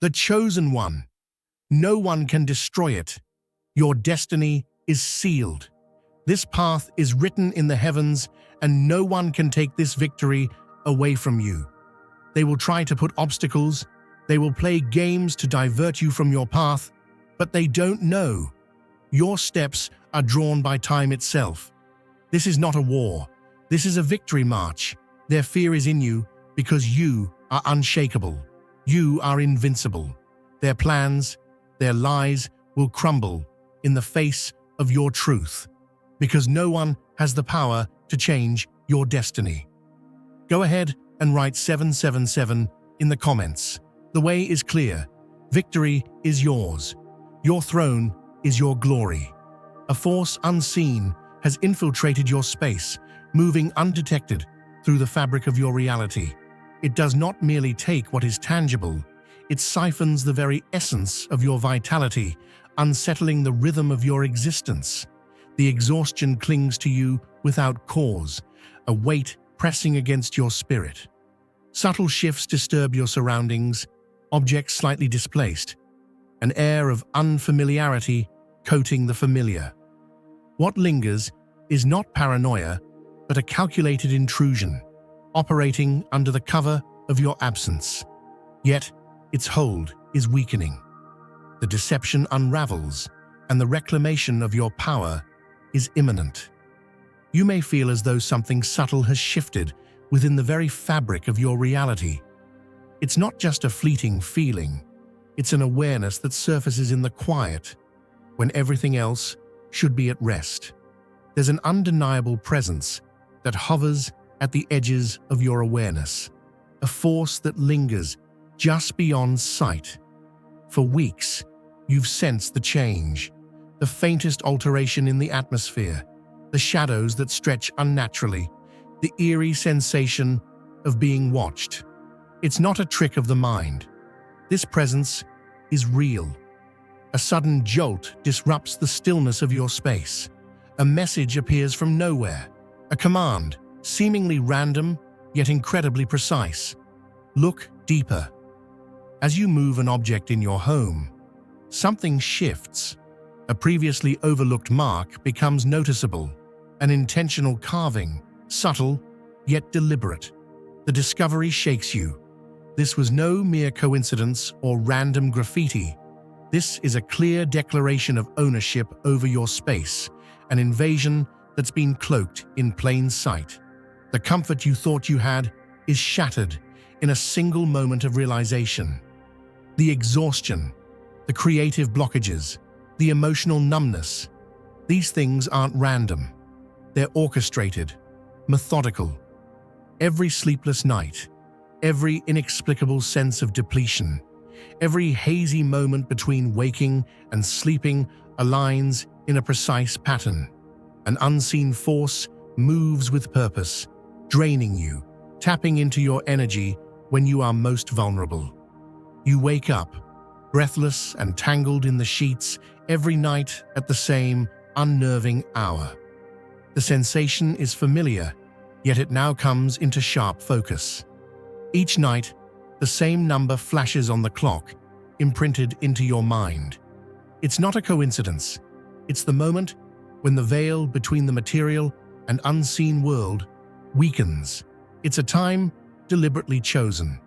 the chosen one. No one can destroy it. Your destiny is sealed. This path is written in the heavens, and no one can take this victory away from you. They will try to put obstacles, they will play games to divert you from your path, but they don't know. Your steps are drawn by time itself. This is not a war. This is a victory march. Their fear is in you because you are unshakable. You are invincible. Their plans, their lies will crumble in the face of your truth, because no one has the power to change your destiny. Go ahead and write 777 in the comments. The way is clear. Victory is yours. Your throne is your glory. A force unseen has infiltrated your space, moving undetected through the fabric of your reality. It does not merely take what is tangible, it siphons the very essence of your vitality, unsettling the rhythm of your existence. The exhaustion clings to you without cause, a weight pressing against your spirit. Subtle shifts disturb your surroundings, objects slightly displaced, an air of unfamiliarity coating the familiar. What lingers is not paranoia, but a calculated intrusion, operating under the cover of your absence. Yet, its hold is weakening. The deception unravels, and the reclamation of your power is imminent. You may feel as though something subtle has shifted within the very fabric of your reality. It's not just a fleeting feeling, it's an awareness that surfaces in the quiet, when everything else should be at rest. There's an undeniable presence that hovers at the edges of your awareness, a force that lingers just beyond sight. For weeks, you've sensed the change, the faintest alteration in the atmosphere, the shadows that stretch unnaturally, the eerie sensation of being watched. It's not a trick of the mind. This presence is real. A sudden jolt disrupts the stillness of your space. A message appears from nowhere, a command, seemingly random, yet incredibly precise. Look deeper. As you move an object in your home, something shifts. A previously overlooked mark becomes noticeable, an intentional carving, subtle, yet deliberate. The discovery shakes you. This was no mere coincidence or random graffiti. This is a clear declaration of ownership over your space, an invasion that's been cloaked in plain sight. The comfort you thought you had is shattered in a single moment of realization. The exhaustion, the creative blockages, the emotional numbness, these things aren't random. They're orchestrated, methodical. Every sleepless night, every inexplicable sense of depletion, every hazy moment between waking and sleeping aligns in a precise pattern. An unseen force moves with purpose, draining you, tapping into your energy when you are most vulnerable. You wake up, breathless and tangled in the sheets, every night at the same unnerving hour. The sensation is familiar, yet it now comes into sharp focus. Each night, the same number flashes on the clock, imprinted into your mind. It's not a coincidence. It's the moment when the veil between the material and unseen world weakens. It's a time deliberately chosen,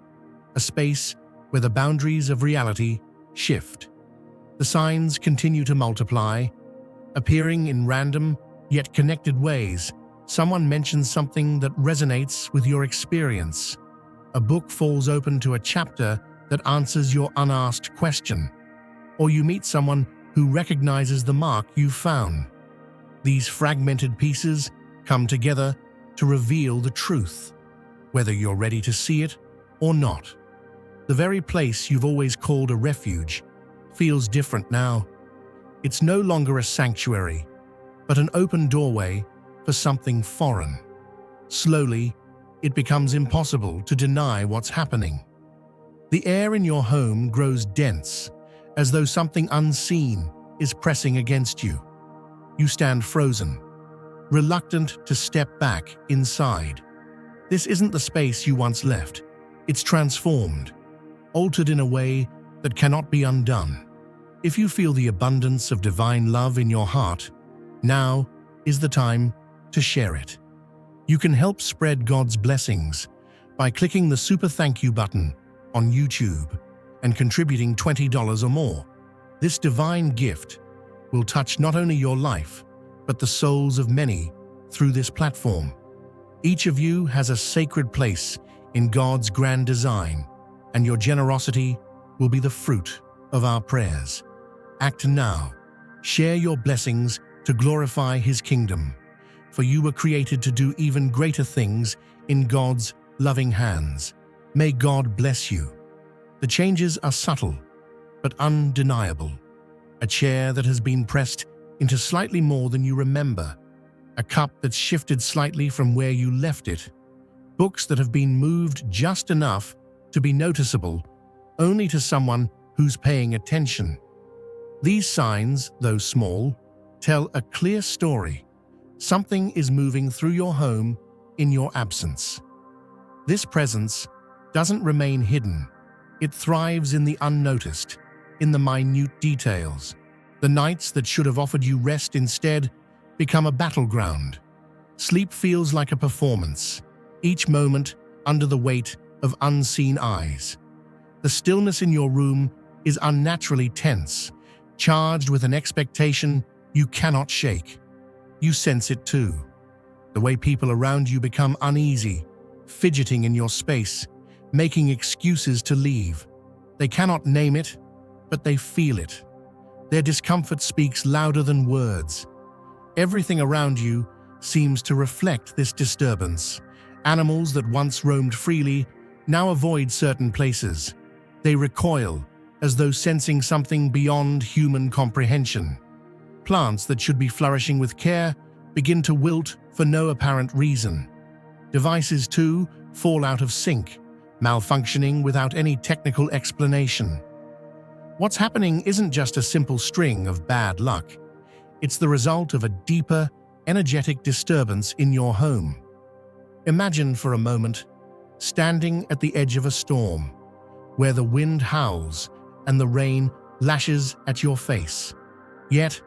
a space where the boundaries of reality shift. The signs continue to multiply, appearing in random yet connected ways. Someone mentions something that resonates with your experience. A book falls open to a chapter that answers your unasked question. Or you meet someone who recognizes the mark you've found. These fragmented pieces come together to reveal the truth, whether you're ready to see it or not. The very place you've always called a refuge feels different now. It's no longer a sanctuary, but an open doorway for something foreign. Slowly, it becomes impossible to deny what's happening. The air in your home grows dense, as though something unseen is pressing against you. You stand frozen, reluctant to step back inside. This isn't the space you once left. It's transformed, altered in a way that cannot be undone. If you feel the abundance of divine love in your heart, now is the time to share it. You can help spread God's blessings by clicking the Super Thank You button on YouTube and contributing $20 or more. This divine gift will touch not only your life, but the souls of many through this platform. Each of you has a sacred place in God's grand design, and your generosity will be the fruit of our prayers. Act now. Share your blessings to glorify His kingdom, for you were created to do even greater things in God's loving hands. May God bless you. The changes are subtle, but undeniable. A chair that has been pressed into slightly more than you remember. A cup that's shifted slightly from where you left it. Books that have been moved just enough to be noticeable only to someone who's paying attention. These signs, though small, tell a clear story. Something is moving through your home in your absence. This presence doesn't remain hidden. It thrives in the unnoticed, in the minute details. The nights that should have offered you rest instead become a battleground. Sleep feels like a performance, each moment under the weight of unseen eyes. The stillness in your room is unnaturally tense, charged with an expectation you cannot shake. You sense it too. The way people around you become uneasy, fidgeting in your space, making excuses to leave. They cannot name it, but they feel it. Their discomfort speaks louder than words. Everything around you seems to reflect this disturbance. Animals that once roamed freely now avoid certain places. They recoil, as though sensing something beyond human comprehension. Plants that should be flourishing with care begin to wilt for no apparent reason. Devices, too, fall out of sync, malfunctioning without any technical explanation. What's happening isn't just a simple string of bad luck. It's the result of a deeper, energetic disturbance in your home. Imagine for a moment standing at the edge of a storm, where the wind howls and the rain lashes at your face. Yet,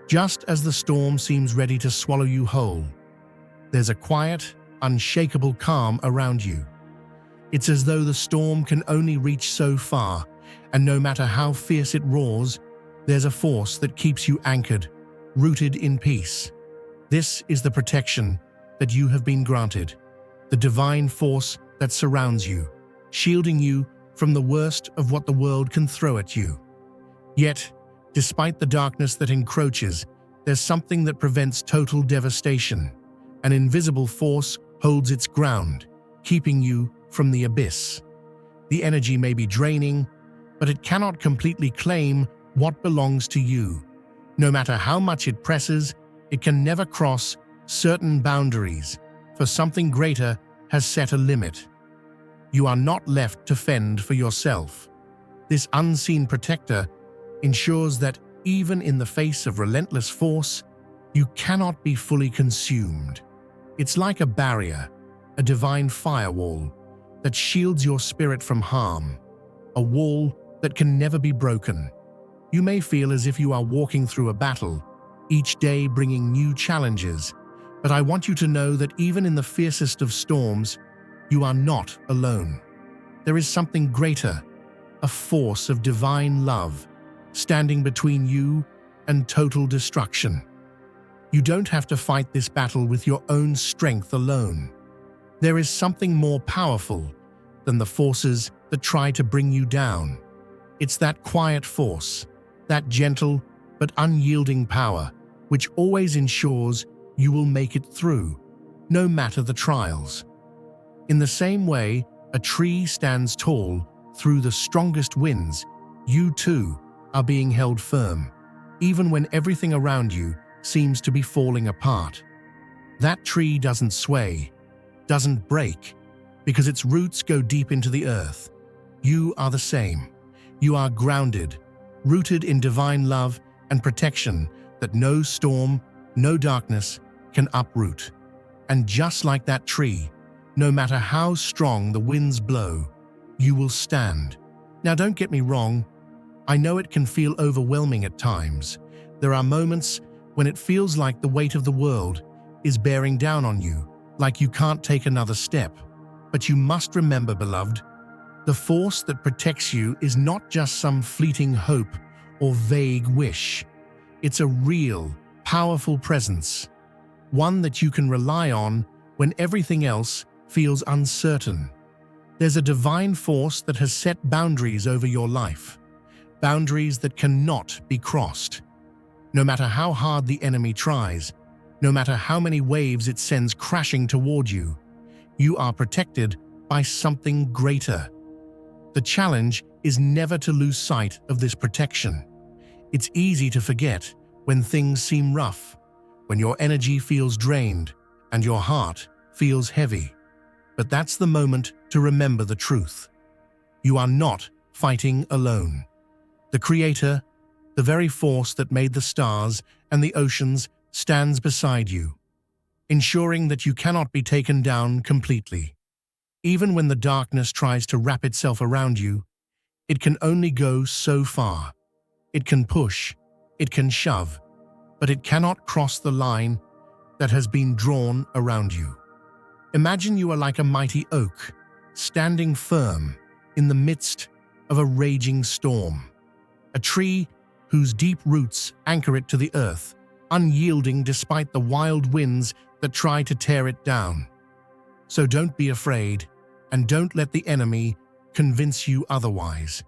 just as the storm seems ready to swallow you whole, there's a quiet, unshakable calm around you. It's as though the storm can only reach so far, and no matter how fierce it roars, there's a force that keeps you anchored, rooted in peace. This is the protection that you have been granted, the divine force that surrounds you, shielding you from the worst of what the world can throw at you. Yet, despite the darkness that encroaches, there's something that prevents total devastation. An invisible force holds its ground, keeping you from the abyss. The energy may be draining, but it cannot completely claim what belongs to you. No matter how much it presses, it can never cross certain boundaries, for something greater has set a limit. You are not left to fend for yourself. This unseen protector ensures that even in the face of relentless force, you cannot be fully consumed. It's like a barrier, a divine firewall that shields your spirit from harm, a wall that can never be broken. You may feel as if you are walking through a battle, each day bringing new challenges, but I want you to know that even in the fiercest of storms, you are not alone. There is something greater, a force of divine love, standing between you and total destruction. You don't have to fight this battle with your own strength alone. There is something more powerful than the forces that try to bring you down. It's that quiet force, that gentle but unyielding power, which always ensures you will make it through, no matter the trials. In the same way a tree stands tall through the strongest winds, you too are being held firm, even when everything around you seems to be falling apart. That tree doesn't sway, doesn't break, because its roots go deep into the earth. You are the same. You are grounded, rooted in divine love and protection that no storm, no darkness can uproot. And just like that tree, no matter how strong the winds blow, you will stand. Now don't get me wrong, I know it can feel overwhelming at times. There are moments when it feels like the weight of the world is bearing down on you, like you can't take another step. But you must remember, beloved, the force that protects you is not just some fleeting hope or vague wish. It's a real, powerful presence, one that you can rely on when everything else feels uncertain. There's a divine force that has set boundaries over your life, boundaries that cannot be crossed. No matter how hard the enemy tries, no matter how many waves it sends crashing toward you, you are protected by something greater. The challenge is never to lose sight of this protection. It's easy to forget when things seem rough, when your energy feels drained and your heart feels heavy. But that's the moment to remember the truth. You are not fighting alone. The Creator, the very force that made the stars and the oceans, stands beside you, ensuring that you cannot be taken down completely. Even when the darkness tries to wrap itself around you, it can only go so far. It can push, it can shove, but it cannot cross the line that has been drawn around you. Imagine you are like a mighty oak, standing firm in the midst of a raging storm. A tree whose deep roots anchor it to the earth, unyielding despite the wild winds that try to tear it down. So don't be afraid, and don't let the enemy convince you otherwise.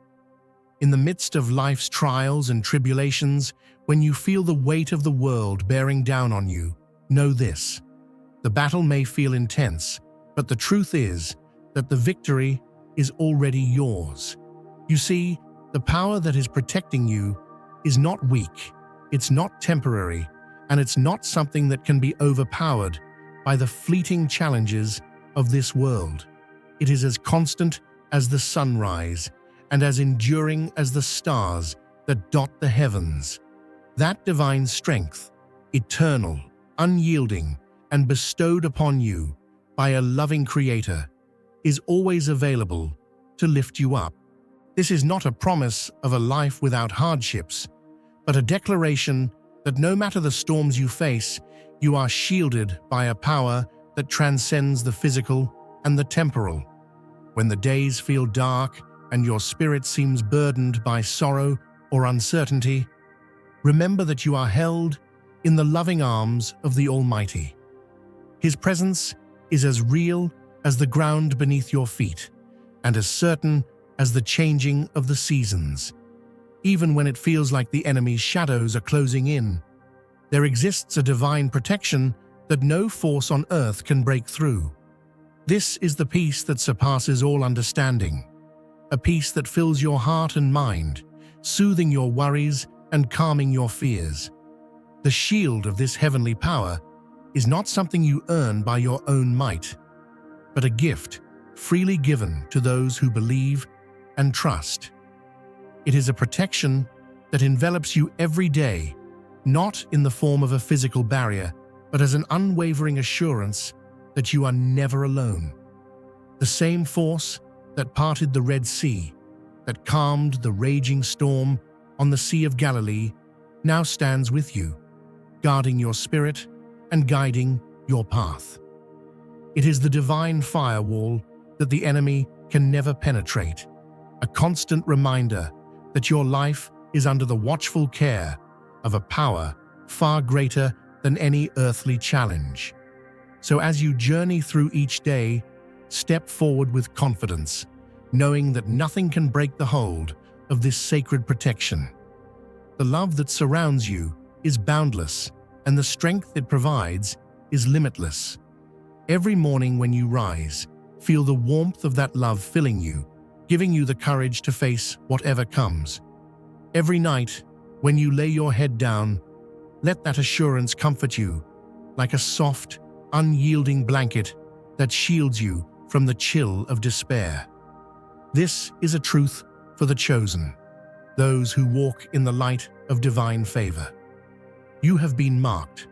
In the midst of life's trials and tribulations, when you feel the weight of the world bearing down on you, know this: the battle may feel intense, but the truth is that the victory is already yours. You see, the power that is protecting you is not weak, it's not temporary, and it's not something that can be overpowered by the fleeting challenges of this world. It is as constant as the sunrise and as enduring as the stars that dot the heavens. That divine strength, eternal, unyielding, and bestowed upon you by a loving Creator, is always available to lift you up. This is not a promise of a life without hardships, but a declaration that no matter the storms you face, you are shielded by a power that transcends the physical and the temporal. When the days feel dark and your spirit seems burdened by sorrow or uncertainty, remember that you are held in the loving arms of the Almighty. His presence is as real as the ground beneath your feet, and as certain as the changing of the seasons. Even when it feels like the enemy's shadows are closing in, there exists a divine protection that no force on earth can break through. This is the peace that surpasses all understanding, a peace that fills your heart and mind, soothing your worries and calming your fears. The shield of this heavenly power is not something you earn by your own might, but a gift freely given to those who believe and trust. It is a protection that envelops you every day, not in the form of a physical barrier, but as an unwavering assurance that you are never alone. The same force that parted the Red Sea, that calmed the raging storm on the Sea of Galilee, now stands with you, guarding your spirit and guiding your path. It is the divine firewall that the enemy can never penetrate, a constant reminder that your life is under the watchful care of a power far greater than any earthly challenge. So as you journey through each day, step forward with confidence, knowing that nothing can break the hold of this sacred protection. The love that surrounds you is boundless, and the strength it provides is limitless. Every morning when you rise, feel the warmth of that love filling you, giving you the courage to face whatever comes. Every night, when you lay your head down, let that assurance comfort you like a soft, unyielding blanket that shields you from the chill of despair. This is a truth for the chosen, those who walk in the light of divine favor. You have been marked,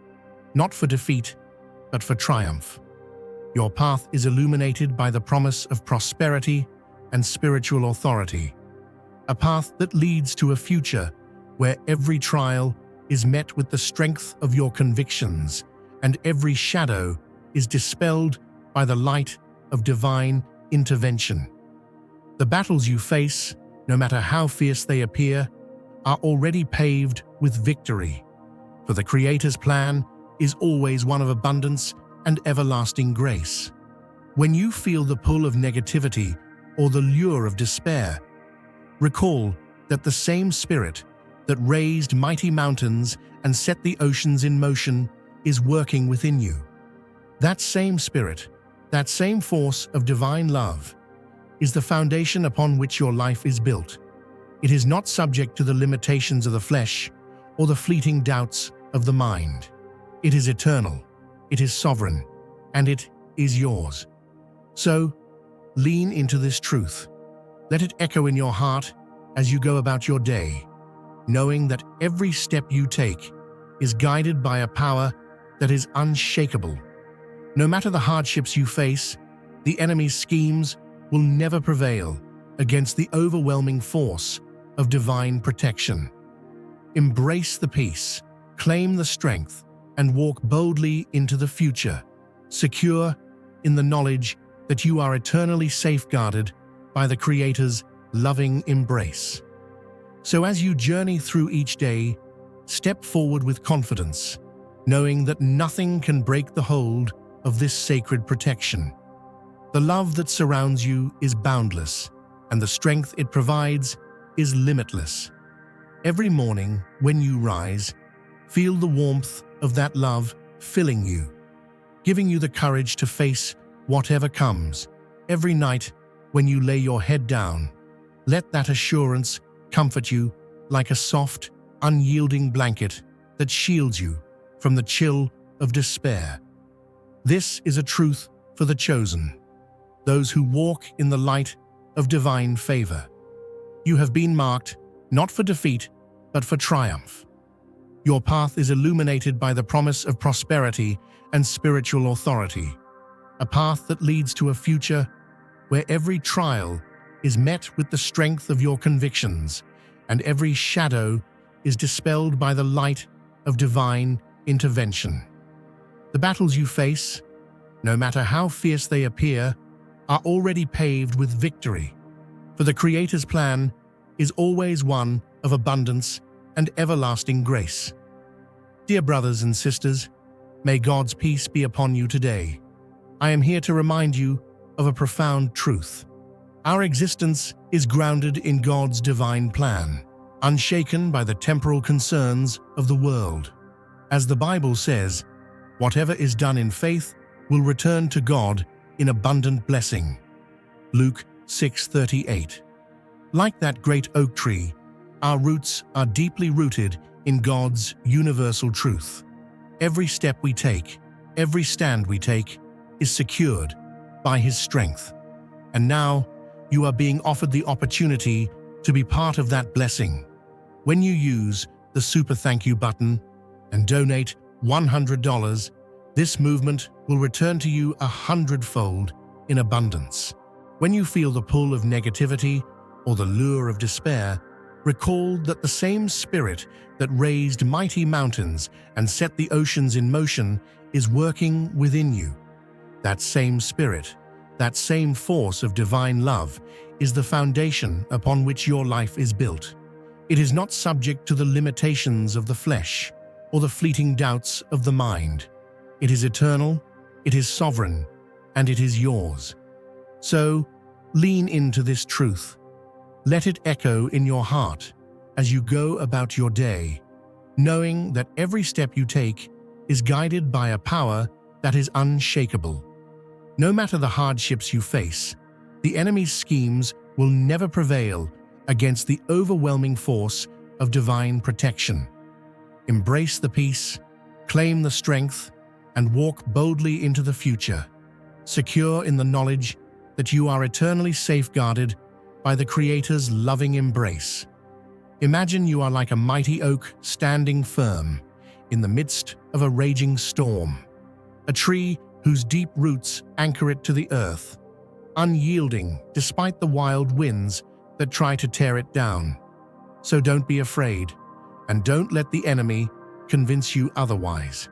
not for defeat, but for triumph. Your path is illuminated by the promise of prosperity and spiritual authority, a path that leads to a future where every trial is met with the strength of your convictions and every shadow is dispelled by the light of divine intervention. The battles you face, no matter how fierce they appear, are already paved with victory, for the Creator's plan is always one of abundance and everlasting grace. When you feel the pull of negativity or the lure of despair, recall that the same Spirit that raised mighty mountains and set the oceans in motion is working within you. That same Spirit, that same force of divine love, is the foundation upon which your life is built. It is not subject to the limitations of the flesh or the fleeting doubts of the mind. It is eternal, it is sovereign, and it is yours. So, lean into this truth. Let it echo in your heart as you go about your day, knowing that every step you take is guided by a power that is unshakable. No matter the hardships you face, the enemy's schemes will never prevail against the overwhelming force of divine protection. Embrace the peace, claim the strength, and walk boldly into the future, secure in the knowledge that you are eternally safeguarded by the Creator's loving embrace. So as you journey through each day, step forward with confidence, knowing that nothing can break the hold of this sacred protection. The love that surrounds you is boundless, and the strength it provides is limitless. Every morning when you rise, feel the warmth of that love filling you, giving you the courage to face whatever comes. Every night when you lay your head down, let that assurance comfort you like a soft, unyielding blanket that shields you from the chill of despair. This is a truth for the chosen, those who walk in the light of divine favor. You have been marked not for defeat, but for triumph. Your path is illuminated by the promise of prosperity and spiritual authority, a path that leads to a future where every trial is met with the strength of your convictions and every shadow is dispelled by the light of divine intervention. The battles you face, no matter how fierce they appear, are already paved with victory, for the Creator's plan is always one of abundance and everlasting grace. Dear brothers and sisters, may God's peace be upon you today. I am here to remind you of a profound truth. Our existence is grounded in God's divine plan, unshaken by the temporal concerns of the world. As the Bible says, whatever is done in faith will return to God in abundant blessing. Luke 6:38. Like that great oak tree, our roots are deeply rooted in God's universal truth. Every step we take, every stand we take, is secured by His strength. And now, you are being offered the opportunity to be part of that blessing. When you use the Super Thank You button and donate $100, this movement will return to you 100-fold in abundance. When you feel the pull of negativity or the lure of despair, recall that the same Spirit that raised mighty mountains and set the oceans in motion is working within you. That same Spirit, that same force of divine love, is the foundation upon which your life is built. It is not subject to the limitations of the flesh or the fleeting doubts of the mind. It is eternal, it is sovereign, and it is yours. So, lean into this truth. Let it echo in your heart as you go about your day, knowing that every step you take is guided by a power that is unshakable. No matter the hardships you face, the enemy's schemes will never prevail against the overwhelming force of divine protection. Embrace the peace, claim the strength, and walk boldly into the future, secure in the knowledge that you are eternally safeguarded by the Creator's loving embrace. Imagine you are like a mighty oak standing firm in the midst of a raging storm, a tree whose deep roots anchor it to the earth, unyielding despite the wild winds that try to tear it down. So don't be afraid, and don't let the enemy convince you otherwise.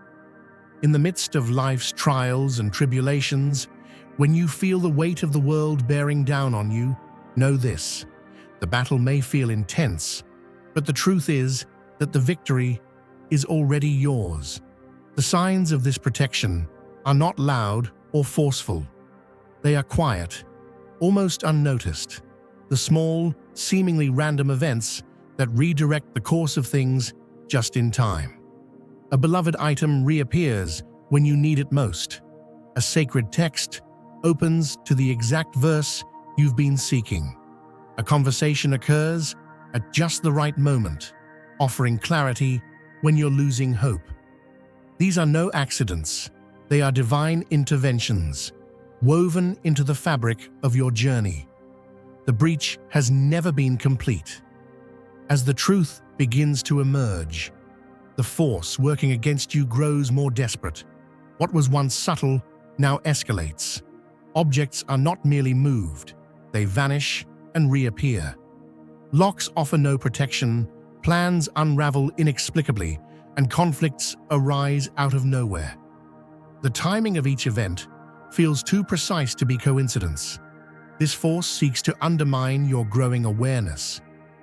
In the midst of life's trials and tribulations, when you feel the weight of the world bearing down on you, know this: the battle may feel intense, but the truth is that the victory is already yours. The signs of this protection are not loud or forceful. They are quiet, almost unnoticed. The small, seemingly random events that redirect the course of things just in time. A beloved item reappears when you need it most. A sacred text opens to the exact verse you've been seeking. A conversation occurs at just the right moment, offering clarity when you're losing hope. These are no accidents. They are divine interventions, woven into the fabric of your journey. The breach has never been complete. As the truth begins to emerge, the force working against you grows more desperate. What was once subtle now escalates. Objects are not merely moved, they vanish and reappear. Locks offer no protection, plans unravel inexplicably, and conflicts arise out of nowhere. The timing of each event feels too precise to be coincidence. This force seeks to undermine your growing awareness,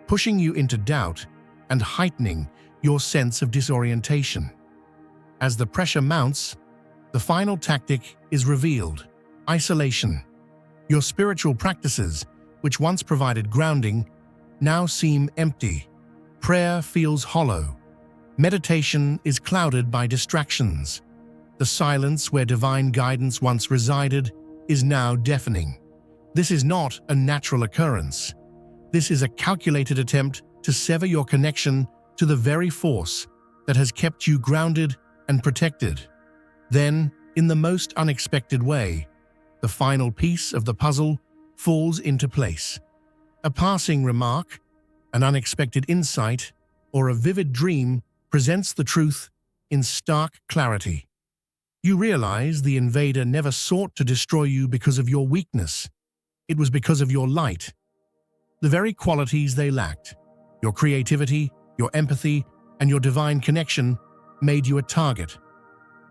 pushing you into doubt and heightening your sense of disorientation. As the pressure mounts, the final tactic is revealed: isolation. Your spiritual practices, which once provided grounding, now seem empty. Prayer feels hollow. Meditation is clouded by distractions. The silence where divine guidance once resided is now deafening. This is not a natural occurrence. This is a calculated attempt to sever your connection to the very force that has kept you grounded and protected. Then, in the most unexpected way, the final piece of the puzzle falls into place. A passing remark, an unexpected insight, or a vivid dream presents the truth in stark clarity. You realize the invader never sought to destroy you because of your weakness. It was because of your light. The very qualities they lacked, your creativity, your empathy, and your divine connection, made you a target.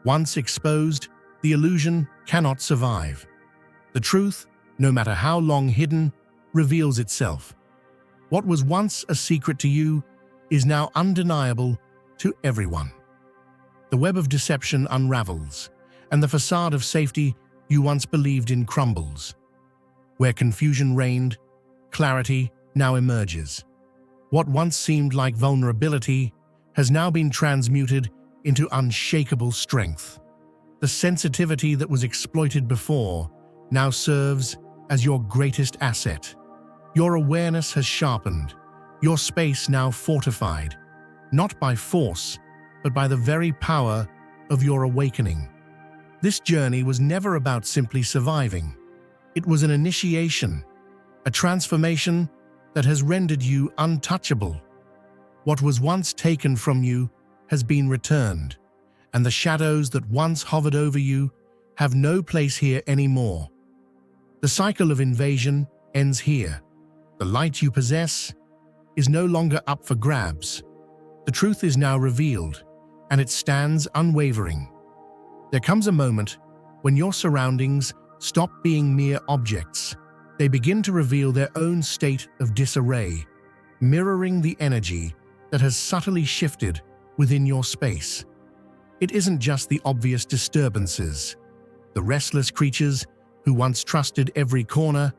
Once exposed, the illusion cannot survive. The truth, no matter how long hidden, reveals itself. What was once a secret to you is now undeniable to everyone. The web of deception unravels, and the facade of safety you once believed in crumbles. Where confusion reigned, clarity now emerges. What once seemed like vulnerability has now been transmuted into unshakable strength. The sensitivity that was exploited before now serves as your greatest asset. Your awareness has sharpened, your space now fortified, not by force, but by the very power of your awakening. This journey was never about simply surviving. It was an initiation, a transformation that has rendered you untouchable. What was once taken from you has been returned, and the shadows that once hovered over you have no place here anymore. The cycle of invasion ends here. The light you possess is no longer up for grabs. The truth is now revealed, and it stands unwavering. There comes a moment when your surroundings stop being mere objects. They begin to reveal their own state of disarray, mirroring the energy that has subtly shifted within your space. It isn't just the obvious disturbances. The restless creatures who once trusted every corner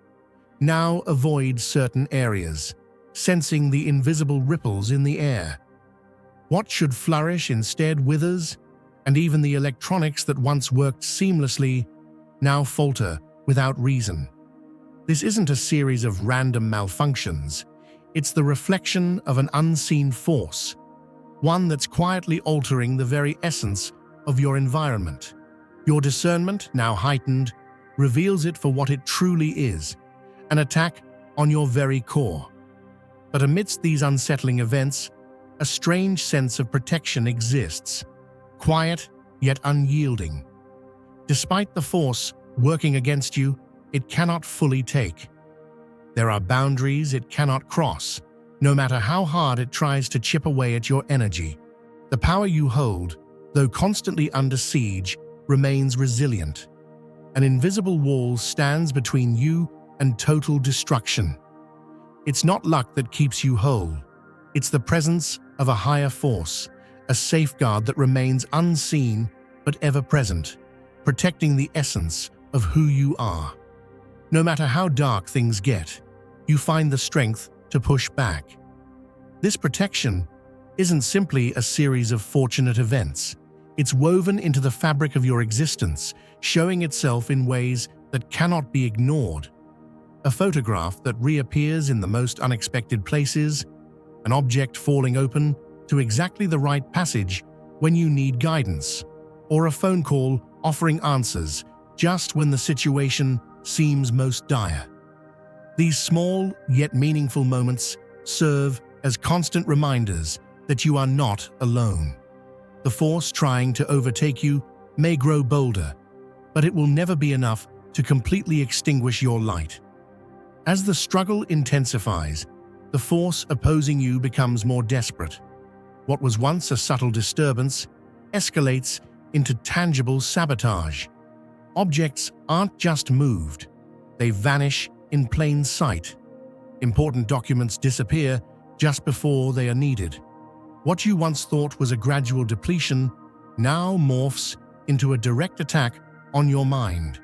now avoid certain areas, sensing the invisible ripples in the air. What should flourish instead withers, and even the electronics that once worked seamlessly now falter without reason. This isn't a series of random malfunctions. It's the reflection of an unseen force, one that's quietly altering the very essence of your environment. Your discernment, now heightened, reveals it for what it truly is: an attack on your very core. But amidst these unsettling events, a strange sense of protection exists, quiet yet unyielding. Despite the force working against you, it cannot fully take. There are boundaries it cannot cross, no matter how hard it tries to chip away at your energy. The power you hold, though constantly under siege, remains resilient. An invisible wall stands between you and total destruction. It's not luck that keeps you whole. It's the presence of a higher force, a safeguard that remains unseen but ever present, protecting the essence of who you are. No matter how dark things get, you find the strength to push back. This protection isn't simply a series of fortunate events. It's woven into the fabric of your existence, showing itself in ways that cannot be ignored. A photograph that reappears in the most unexpected places, an object falling open to exactly the right passage when you need guidance, or a phone call offering answers just when the situation seems most dire. These small yet meaningful moments serve as constant reminders that you are not alone. The force trying to overtake you may grow bolder, but it will never be enough to completely extinguish your light. As the struggle intensifies, the force opposing you becomes more desperate. What was once a subtle disturbance escalates into tangible sabotage. Objects aren't just moved, they vanish in plain sight. Important documents disappear just before they are needed. What you once thought was a gradual depletion now morphs into a direct attack on your mind,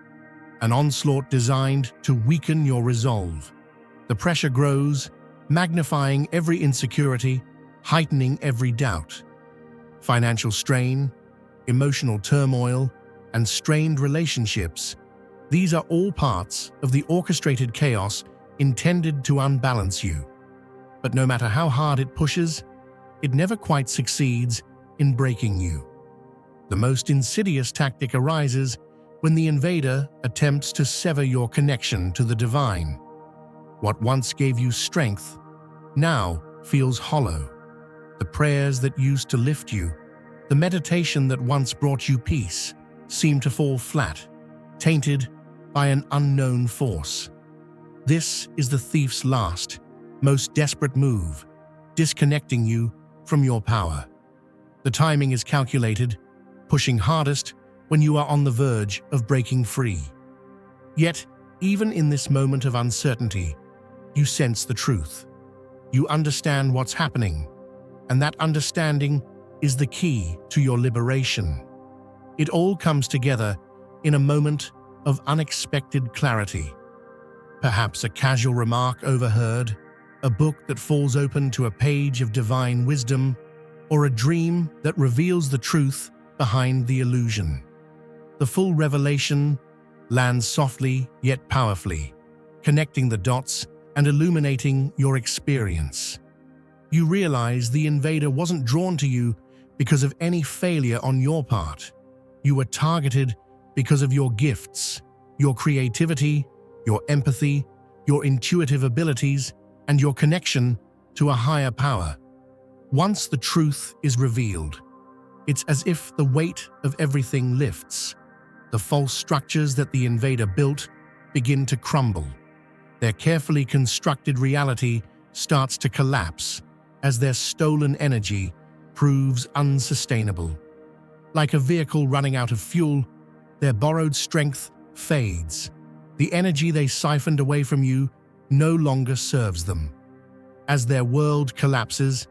an onslaught designed to weaken your resolve. The pressure grows, magnifying every insecurity, heightening every doubt. Financial strain, emotional turmoil, and strained relationships, these are all parts of the orchestrated chaos intended to unbalance you. But no matter how hard it pushes, it never quite succeeds in breaking you. The most insidious tactic arises when the invader attempts to sever your connection to the divine. What once gave you strength now feels hollow. The prayers that used to lift you, the meditation that once brought you peace, seem to fall flat, tainted by an unknown force. This is the thief's last, most desperate move, disconnecting you from your power. The timing is calculated, pushing hardest when you are on the verge of breaking free. Yet, even in this moment of uncertainty, you sense the truth. You understand what's happening, and that understanding is the key to your liberation. It all comes together in a moment of unexpected clarity. Perhaps a casual remark overheard, a book that falls open to a page of divine wisdom, or a dream that reveals the truth behind the illusion. The full revelation lands softly yet powerfully, connecting the dots and illuminating your experience. You realize the invader wasn't drawn to you because of any failure on your part. You were targeted because of your gifts, your creativity, your empathy, your intuitive abilities, and your connection to a higher power. Once the truth is revealed, it's as if the weight of everything lifts. The false structures that the invader built begin to crumble. Their carefully constructed reality starts to collapse as their stolen energy proves unsustainable. Like a vehicle running out of fuel, their borrowed strength fades. The energy they siphoned away from you no longer serves them. As their world collapses,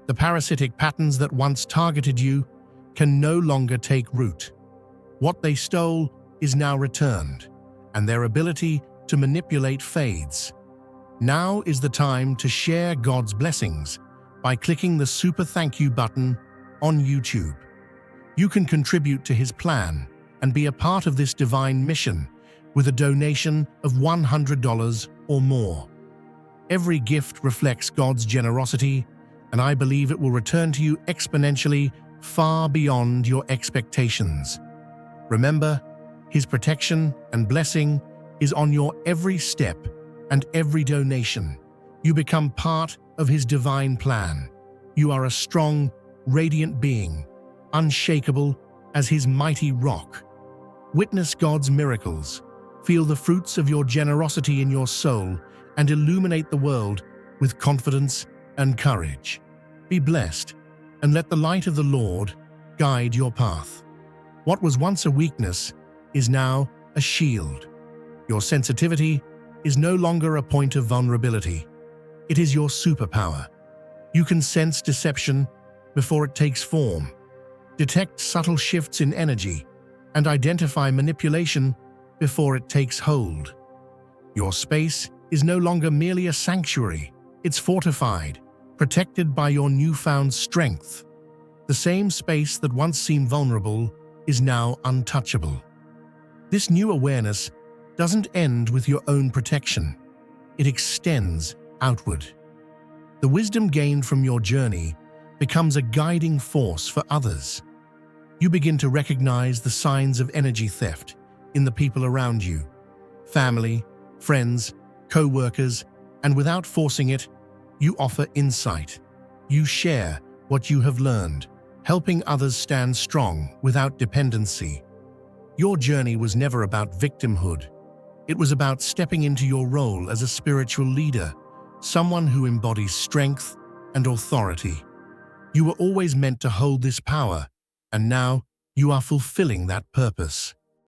the parasitic patterns that once targeted you can no longer take root. What they stole is now returned, and their ability to manipulate fades. Now is the time to share God's blessings by clicking the super thank you button on YouTube. You can contribute to His plan and be a part of this divine mission with a donation of $100 or more. Every gift reflects God's generosity, and I believe it will return to you exponentially far beyond your expectations. Remember, His protection and blessing is on your every step and every donation. You become part of His divine plan. You are a strong, radiant being, unshakable as His mighty rock. Witness God's miracles, feel the fruits of your generosity in your soul, and illuminate the world with confidence and courage. Be blessed, and let the light of the Lord guide your path. What was once a weakness is now a shield. Your sensitivity is no longer a point of vulnerability. It is your superpower. You can sense deception before it takes form, detect subtle shifts in energy, and identify manipulation before it takes hold. Your space is no longer merely a sanctuary. It's fortified, protected by your newfound strength. The same space that once seemed vulnerable is now untouchable. This new awareness doesn't end with your own protection. It extends outward. The wisdom gained from your journey becomes a guiding force for others. You begin to recognize the signs of energy theft in the people around you, family, friends, co-workers, and without forcing it, you offer insight. You share what you have learned, helping others stand strong without dependency. Your journey was never about victimhood. It was about stepping into your role as a spiritual leader, someone who embodies strength and authority. You were always meant to hold this power, and now you are fulfilling that purpose.